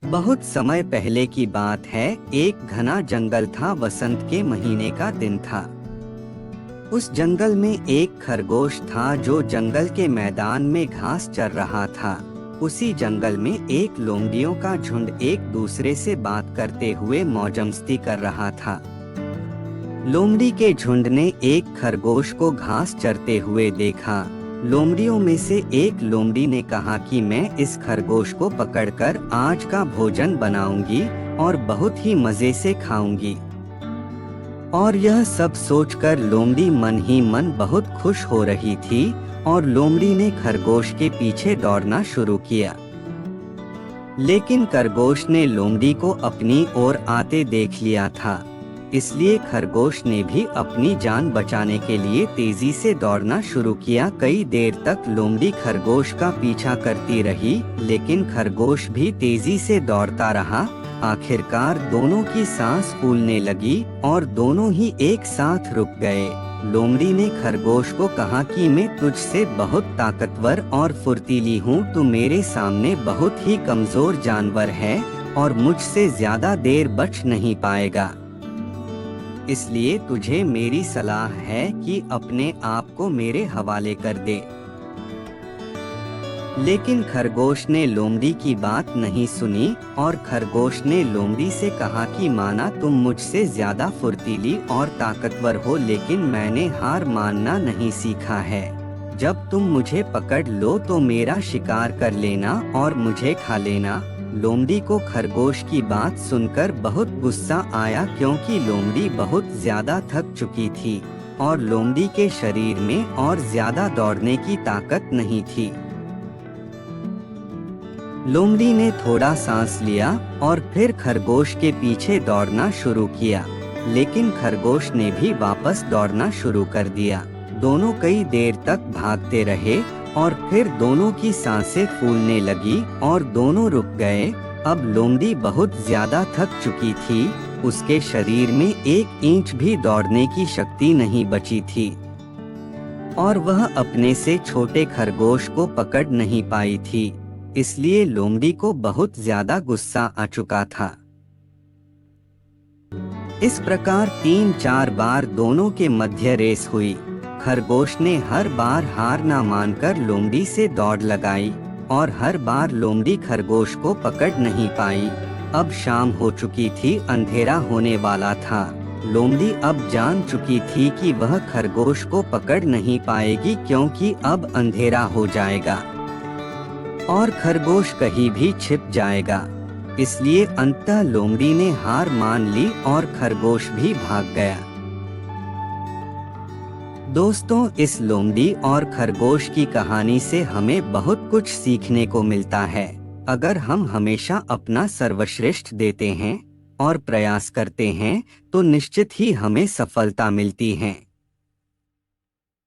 बहुत समय पहले की बात है। एक घना जंगल था। वसंत के महीने का दिन था। उस जंगल में एक खरगोश था जो जंगल के मैदान में घास चर रहा था। उसी जंगल में एक लोमड़ियों का झुंड एक दूसरे से बात करते हुए मौजमस्ती कर रहा था। लोमड़ी के झुंड ने एक खरगोश को घास चरते हुए देखा। लोमड़ियों में से एक लोमड़ी ने कहा कि मैं इस खरगोश को पकड़कर आज का भोजन बनाऊंगी और बहुत ही मजे से खाऊंगी। और यह सब सोचकर लोमड़ी मन ही मन बहुत खुश हो रही थी और लोमड़ी ने खरगोश के पीछे दौड़ना शुरू किया। लेकिन खरगोश ने लोमड़ी को अपनी ओर आते देख लिया था, इसलिए खरगोश ने भी अपनी जान बचाने के लिए तेजी से दौड़ना शुरू किया। कई देर तक लोमड़ी खरगोश का पीछा करती रही, लेकिन खरगोश भी तेजी से दौड़ता रहा। आखिरकार दोनों की सांस फूलने लगी और दोनों ही एक साथ रुक गए। लोमड़ी ने खरगोश को कहा कि मैं तुझसे बहुत ताकतवर और फुर्तीली हूँ। तू मेरे सामने बहुत ही कमजोर जानवर है और मुझसे ज्यादा देर बच नहीं पाएगा। इसलिए तुझे मेरी सलाह है कि अपने आप को मेरे हवाले कर दे। लेकिन खरगोश ने लोमड़ी की बात नहीं सुनी और खरगोश ने लोमड़ी से कहा कि माना तुम मुझसे ज्यादा फुर्तीली और ताकतवर हो, लेकिन मैंने हार मानना नहीं सीखा है। जब तुम मुझे पकड़ लो तो मेरा शिकार कर लेना और मुझे खा लेना। लोमड़ी को खरगोश की बात सुनकर बहुत गुस्सा आया, क्योंकि लोमड़ी बहुत ज्यादा थक चुकी थी और लोमड़ी के शरीर में और ज्यादा दौड़ने की ताकत नहीं थी। लोमड़ी ने थोड़ा सांस लिया और फिर खरगोश के पीछे दौड़ना शुरू किया, लेकिन खरगोश ने भी वापस दौड़ना शुरू कर दिया। दोनों कई देर तक भागते रहे और फिर दोनों की सांसें फूलने लगी और दोनों रुक गए। अब लोमड़ी बहुत ज्यादा थक चुकी थी, उसके शरीर में एक इंच भी दौड़ने की शक्ति नहीं बची थी और वह अपने से छोटे खरगोश को पकड़ नहीं पाई थी। इसलिए लोमड़ी को बहुत ज्यादा गुस्सा आ चुका था। इस प्रकार 3-4 बार दोनों के मध्य रेस हुई। खरगोश ने हर बार हार ना मानकर लोमड़ी से दौड़ लगाई और हर बार लोमड़ी खरगोश को पकड़ नहीं पाई। अब शाम हो चुकी थी, अंधेरा होने वाला था। लोमड़ी अब जान चुकी थी कि वह खरगोश को पकड़ नहीं पाएगी, क्योंकि अब अंधेरा हो जाएगा और खरगोश कहीं भी छिप जाएगा। इसलिए अंततः लोमड़ी ने हार मान ली और खरगोश भी भाग गया। दोस्तों, इस लोमड़ी और खरगोश की कहानी से हमें बहुत कुछ सीखने को मिलता है। अगर हम हमेशा अपना सर्वश्रेष्ठ देते हैं और प्रयास करते हैं तो निश्चित ही हमें सफलता मिलती है।